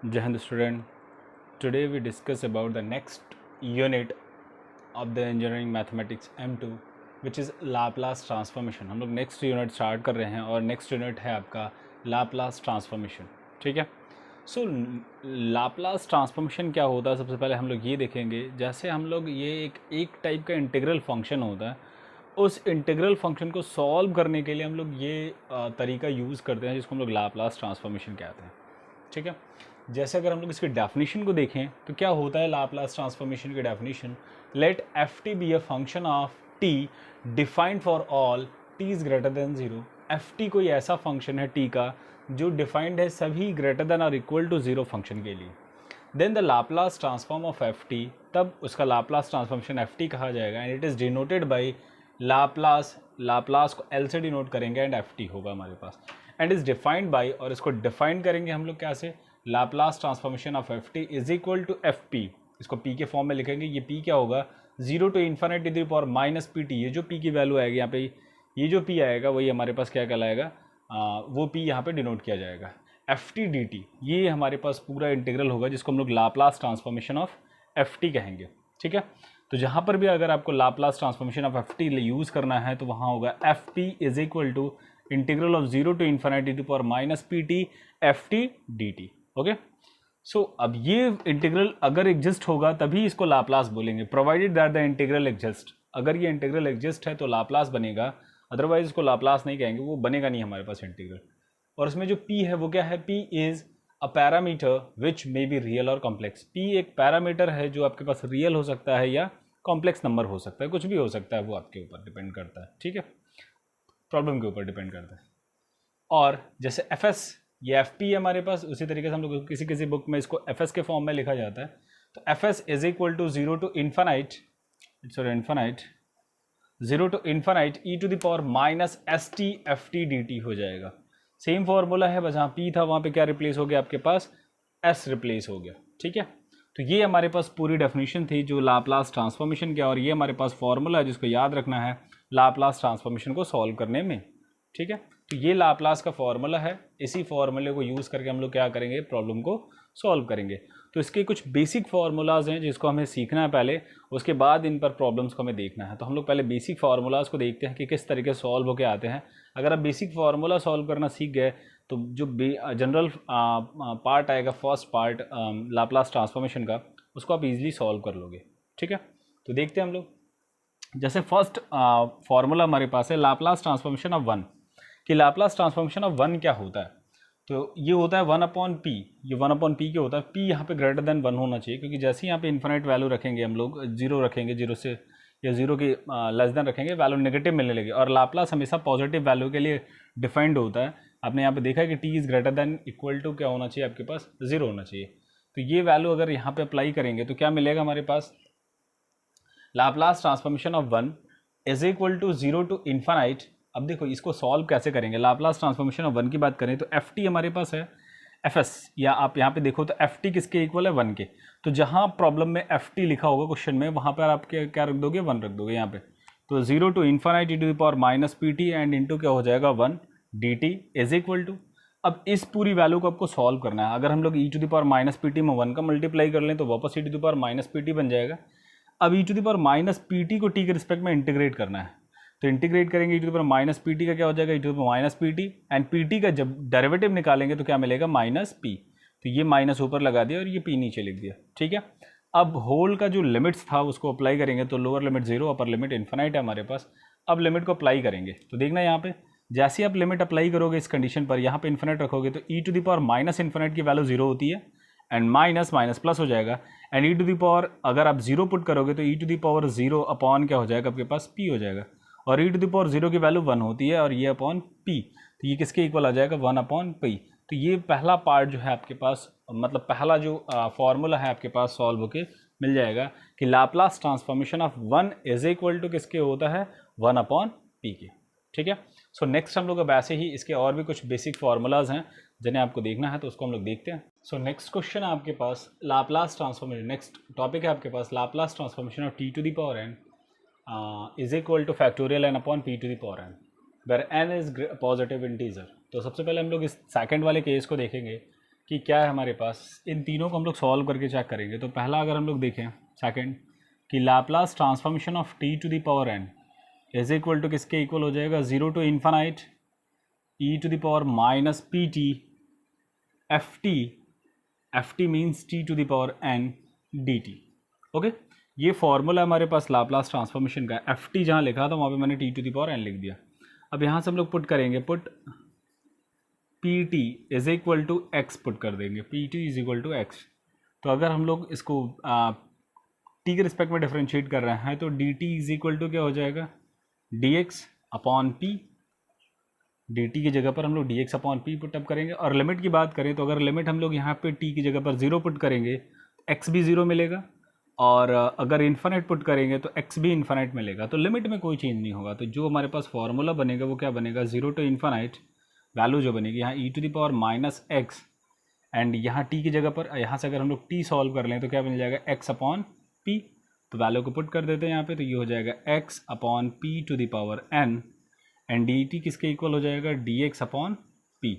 Jai Hind student. Today we discuss about the next unit of the engineering mathematics M2 which is Laplace transformation. हम लोग next unit start कर रहे हैं और next unit है आपका Laplace ट्रांसफॉर्मेशन. ठीक है. सो Laplace ट्रांसफॉर्मेशन क्या होता है, सबसे पहले हम लोग ये देखेंगे. जैसे हम लोग ये एक टाइप का इंटीग्रल फंक्शन होता है, उस इंटीग्रल फंक्शन को सॉल्व करने के लिए हम लोग ये तरीका यूज़ करते हैं जिसको हम लोग Laplace ट्रांसफॉर्मेशन कहते हैं. ठीक है. जैसे अगर हम लोग इसकी डेफिनेशन को देखें तो क्या होता है लाप्लास ट्रांसफॉर्मेशन की definition. Let F T be a function of T defined for all T is greater than zero. F T कोई ऐसा फंक्शन है टी का जो डिफाइंड है सभी ग्रेटर देन और इक्वल टू ज़ीरो फंक्शन के लिए. Then the Laplace transform of F T, तब उसका लाप्लास ट्रांसफॉर्मेशन एफ टी कहा जाएगा and it is denoted by Laplace. Laplace को एल से डिनोट करेंगे एंड एफ टी होगा हमारे पास एंड इज़ डिफाइंड बाई, और इसको डिफाइन करेंगे हम लोग क्या से, Laplace transformation of F T is equal to F P. इसको पी के फॉर्म में लिखेंगे. ये पी क्या होगा, zero to infinity to the power minus P T. ये जो पी की वैल्यू आएगी यहाँ पे, ये जो पी आएगा वही हमारे पास क्या कहलाएगा, वो पी यहाँ पे डिनोट किया जाएगा. एफ टी डी टी, ये हमारे पास पूरा इंटीग्रल होगा जिसको हम लोग Laplace transformation of F T कहेंगे. ठीक है. तो जहाँ पर भी अगर आपको Laplace transformation of F T use करना है तो वहाँ होगा F P is equal to integral of zero to infinity to power minus P T F T D T. Okay. So अब ये इंटीग्रल अगर एग्जिस्ट होगा तभी इसको लाप्लास बोलेंगे, provided that the integral exist. अगर ये इंटीग्रल एग्जिस्ट है तो लाप्लास बनेगा, अदरवाइज इसको लाप्लास नहीं कहेंगे, वो बनेगा नहीं हमारे पास इंटीग्रल. और इसमें जो p है वो क्या है, p is a parameter which may be real और कॉम्प्लेक्स. p एक पैरामीटर है जो आपके पास रियल हो सकता है या कॉम्प्लेक्स नंबर हो सकता है, कुछ भी हो सकता है, वो आपके ऊपर डिपेंड करता है. ठीक है, प्रॉब्लम के ऊपर डिपेंड करता है. और जैसे एफ एस, ये एफ पी है हमारे पास, उसी तरीके से हम लोग किसी किसी बुक में इसको एफ एस के फॉर्म में लिखा जाता है. तो F S is equal to zero to infinite, infinite zero to infinite E to the power minus S T F T D T हो जाएगा. सेम फॉर्मूला है, बस जहाँ पी था वहाँ पे क्या रिप्लेस हो गया, आपके पास एस रिप्लेस हो गया. ठीक है. तो ये हमारे पास पूरी डेफिनेशन थी जो लाप्लास ट्रांसफॉर्मेशन क्या, और ये हमारे पास फॉर्मूला है जिसको याद रखना है लाप्लास ट्रांसफॉर्मेशन को सॉल्व करने में. ठीक है. तो ये लाप्लास का फॉर्मूला है, इसी फॉर्मूले को यूज़ करके हम लोग क्या करेंगे, प्रॉब्लम को सॉल्व करेंगे. तो इसके कुछ बेसिक फार्मूलाज हैं जिसको हमें सीखना है पहले, उसके बाद इन पर प्रॉब्लम्स को हमें देखना है. तो हम लोग पहले बेसिक फार्मूलाज को देखते हैं कि किस तरीके से सॉल्व होकर आते हैं. अगर आप बेसिक फार्मूला सॉल्व करना सीख गए तो जो जनरल पार्ट आएगा, फर्स्ट पार्ट लाप्लास ट्रांसफॉर्मेशन का, उसको आप इजीली सॉल्व कर लोगे. ठीक है. तो देखते हैं हम लोग. जैसे फर्स्ट फार्मूला हमारे पास है लाप्लास ट्रांसफॉर्मेशन ऑफ वन, कि लाप्लास ट्रांसफॉर्मेशन ऑफ वन क्या होता है. तो ये होता है वन अपॉन पी. ये वन अपॉन पी क्या होता है, पी यहाँ पे ग्रेटर देन वन होना चाहिए, क्योंकि जैसे ही यहाँ पे इन्फिनिट वैल्यू रखेंगे हम लोग, जीरो रखेंगे, जीरो से या जीरो की लेस देन रखेंगे, वैल्यू नेगेटिव मिलने लगी. और लाप्लास हमेशा पॉजिटिव वैल्यू के लिए डिफाइंड होता है. आपने यहाँ पे देखा है कि T is greater than equal to क्या होना चाहिए, आपके पास जीरो होना चाहिए. तो ये वैल्यू अगर यहाँ पे अप्लाई करेंगे तो क्या मिलेगा हमारे पास, Laplace transformation of one is equal to zero to infinite. अब देखो इसको सॉल्व कैसे करेंगे. लाप्लास ट्रांसफॉर्मेशन ऑफ वन की बात करें तो एफ टी हमारे पास है एफ एस, या आप यहाँ पे देखो तो एफ टी किसके इक्वल है, वन के. तो जहाँ प्रॉब्लम में एफ टी लिखा होगा क्वेश्चन में, वहाँ पर आप क्या रख दोगे, वन रख दोगे यहाँ पे. तो zero to infinite E to the power minus P T and into क्या हो जाएगा, one D T is equal to. अब इस पूरी वैल्यू को आपको सॉल्व करना है. अगर हम लोग E to the power minus P T में वन का मल्टीप्लाई कर लें तो वापस E to the power minus P T बन जाएगा. अब E to the power minus P T को टी के रिस्पेक्ट में इंटीग्रेट करना है. तो इंटीग्रेट करेंगे, E to the power minus P T का क्या हो जाएगा, E to the power minus P T, and P T का जब डेरिवेटिव निकालेंगे तो क्या मिलेगा, माइनस पी. तो ये माइनस ऊपर लगा दिया और ये पी नीचे लिख दिया. ठीक है. अब होल का जो लिमिट्स था उसको अप्लाई करेंगे. तो lower limit zero, upper limit infinite है हमारे पास. अब लिमिट को अप्लाई करेंगे तो देखना यहाँ पे, जैसे आप लिमिट अप्लाई करोगे इस कंडीशन पर, यहाँ पे इन्फिनाइट रखोगे तो E to the power minus infinite की वैल्यू जीरो होती है एंड माइनस माइनस प्लस हो जाएगा. And E to the power अगर आप जीरो पुट करोगे तो E to the power zero upon क्या हो जाएगा, आपके पास पी हो जाएगा. और E to the power zero की वैल्यू वन होती है और ये अपॉन पी, तो ये किसके इक्वल आ जाएगा, वन अपॉन पी. तो ये पहला पार्ट जो है आपके पास, मतलब पहला जो फॉर्मूला है आपके पास सॉल्व होके मिल जाएगा कि Laplace transformation of one is equal to किसके होता है, वन अपॉन पी के. ठीक है. सो नेक्स्ट हम लोग अब ऐसे ही इसके और भी कुछ बेसिक फार्मूलाज हैं जिन्हें आपको देखना है, तो उसको हम लोग देखते हैं. सो नेक्स्ट क्वेश्चन है आपके पास लाप्लास ट्रांसफॉर्मेशन, नेक्स्ट टॉपिक है आपके पास Laplace transformation of T to the power N is equal to factorial N upon P to the power N, where N is positive integer. तो सबसे पहले हम लोग इस सेकंड वाले केस को देखेंगे कि क्या है हमारे पास, इन तीनों को हम लोग सॉल्व करके चेक करेंगे। तो पहला अगर हम लोग देखें सेकंड कि Laplace transformation of T to the power N is equal to किसके इक्वल हो जाएगा, 0 to infinite E to the power minus P T F T means T to the power N D T. Okay, ये formula हमारे पास Laplace transformation का। F T जहाँ लिखा था वहाँ पे मैंने T to the power N लिख दिया। अब यहाँ से हम लोग पुट करेंगे, put P T is equal to X put कर देंगे, P T is equal to X. तो अगर हम लोग इसको टी के रिस्पेक्ट में डिफ्रेंशिएट कर रहे हैं तो D T is equal to क्या हो जाएगा, D X upon P. D T की जगह पर हम लोग D X upon P put up करेंगे। और लिमिट की बात करें तो अगर लिमिट हम लोग यहाँ पे टी की जगह पर 0 पुट करेंगे एक्स भी 0 मिलेगा, और अगर इन्फानाइट पुट करेंगे तो एक्स भी इन्फानाइट मिलेगा। तो लिमिट में कोई चेंज नहीं होगा। तो जो हमारे पास फॉर्मूला बनेगा वो क्या बनेगा, 0 टू इन्फानाइट वैल्यू जो बनेगी यहाँ E to the power minus X, and यहाँ टी की जगह पर यहाँ से अगर हम लोग टी सॉल्व कर लें तो क्या बन जाएगा, एक्स अपॉन पी। तो वैल्यू को पुट कर देते हैं यहाँ पे, तो ये हो जाएगा X upon P to the power N, and D T किसके इक्वल हो जाएगा, डी एक्स अपॉन पी।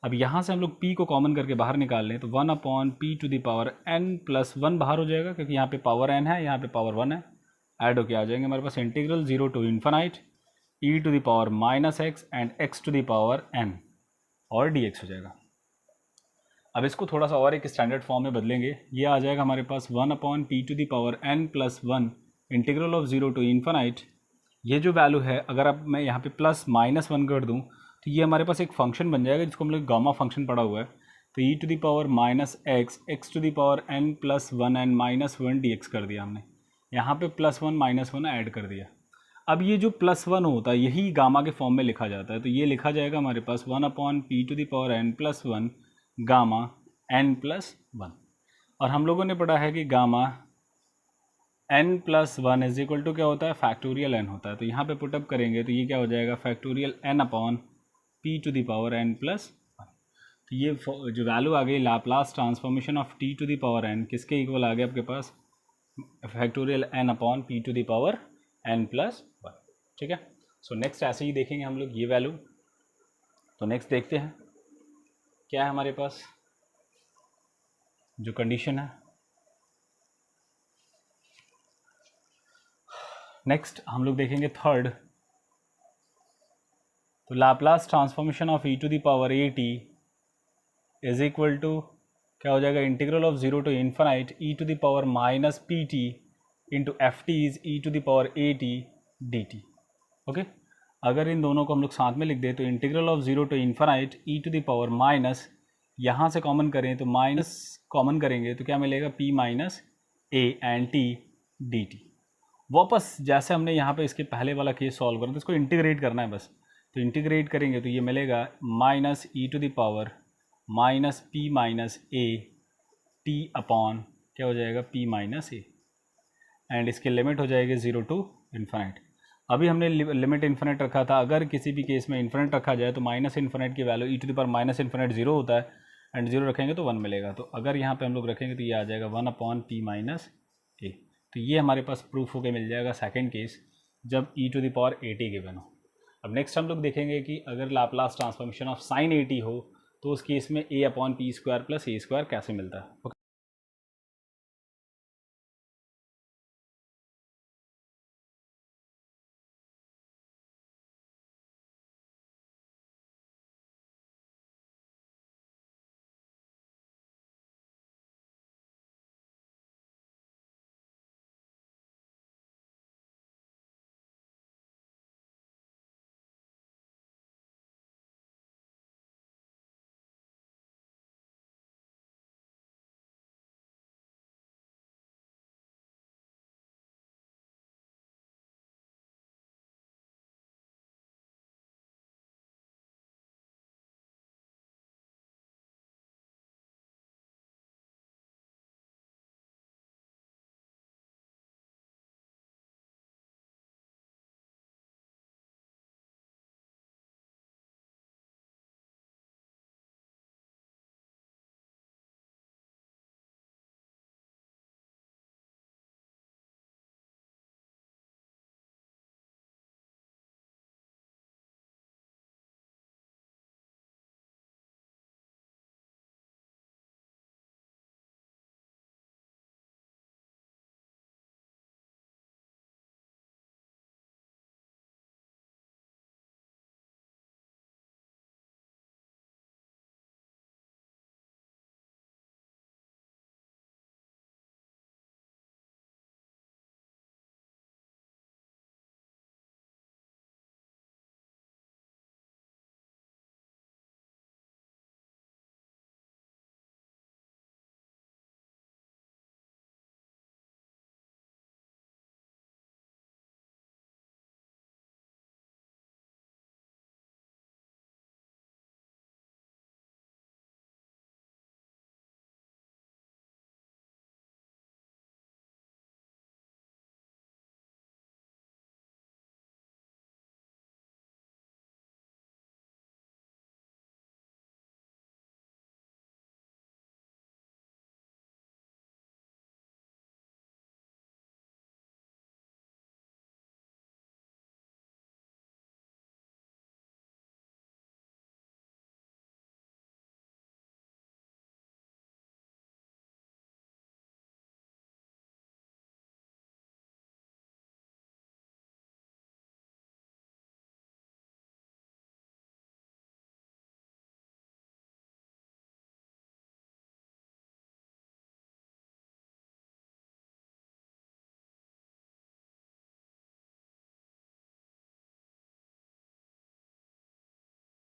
अब यहाँ से हम लोग p को कॉमन करके बाहर निकाल लें तो 1 upon P to the power n plus 1 बाहर हो जाएगा, क्योंकि यहाँ पे पावर n है, यहाँ पे पावर 1 है। ऐड होके आ जाएंगे हमारे पास integral 0 to infinite E to the power minus X and X to the power n, और डी एक्स हो जाएगा। अब इसको थोड़ा सा और एक स्टैंडर्ड फॉर्म में बदलेंगे, ये आ जाएगा हमारे पास 1 upon P to the power n plus 1 integral of 0 to infinite. ये जो वैल्यू है अगर अब मैं यहाँ पे प्लस माइनस 1 कर दूँ तो ये हमारे पास एक फंक्शन बन जाएगा जिसको हम लोग गामा फंक्शन पढ़ा हुआ है। तो E to the power minus X X to the power n plus 1 and minus 1 D X कर दिया हमने, यहाँ पे प्लस 1 माइनस 1 ऐड कर दिया। अब ये जो प्लस 1 होता है यही गामा के फॉर्म में लिखा जाता है। तो ये लिखा जाएगा हमारे पास 1 upon P to the power n plus 1 gamma n plus 1। और हम लोगों ने पढ़ा है कि gamma n plus 1 is equal to क्या होता है, फैक्टोरियल n होता है। तो यहाँ पे पुटअप करेंगे तो ये क्या हो जाएगा, factorial n upon p to the power n plus 1। तो ये जो वैल्यू आ गई Laplace transformation of t to the power n किसके इक्वल आ गया आपके पास, factorial n upon p to the power n plus 1। ठीक है, सो नेक्स्ट ऐसे ही देखेंगे हम लोग ये वैल्यू। तो नेक्स्ट देखते हैं क्या है हमारे पास जो कंडीशन है। नेक्स्ट हम लोग देखेंगे थर्ड, तो Laplace transformation of E to the power A T is equal to क्या हो जाएगा, integral of 0 to infinite E to the power minus P T into F T is E to the power A T D T. Okay, अगर इन दोनों को हम लोग साथ में लिख दें तो integral of 0 to infinite E to the power minus, यहाँ से कॉमन करें तो माइनस कॉमन करेंगे तो क्या मिलेगा, p minus A and T D T. वापस जैसे हमने यहाँ पे इसके पहले वाला केस सॉल्व करना तो इसको इंटीग्रेट करना है बस। तो इंटीग्रेट करेंगे तो ये मिलेगा minus E to the power minus P minus A T upon क्या हो जाएगा, p माइनस ए, एंड इसके लिमिट हो जाएगी 0 टू इन्फानाइट। अभी हमने लिमिट इन्फानाइट रखा था, अगर किसी भी केस में इन्फानाइट रखा जाए तो माइनस इन्फानाइट की value E to the power minus infinite 0 होता है, एंड 0 रखेंगे तो 1 मिलेगा। तो अगर यहाँ पे हम लोग रखेंगे तो ये आ जाएगा 1 अपॉन पी माइनस ए। तो ये हमारे पास प्रूफ होके मिल जाएगा सेकंड केस जब E to the power A T given हो। अब नेक्स्ट हम लोग देखेंगे कि अगर Laplace transformation of sine A T हो तो उस केस में A upon P square plus A square कैसे मिलता है।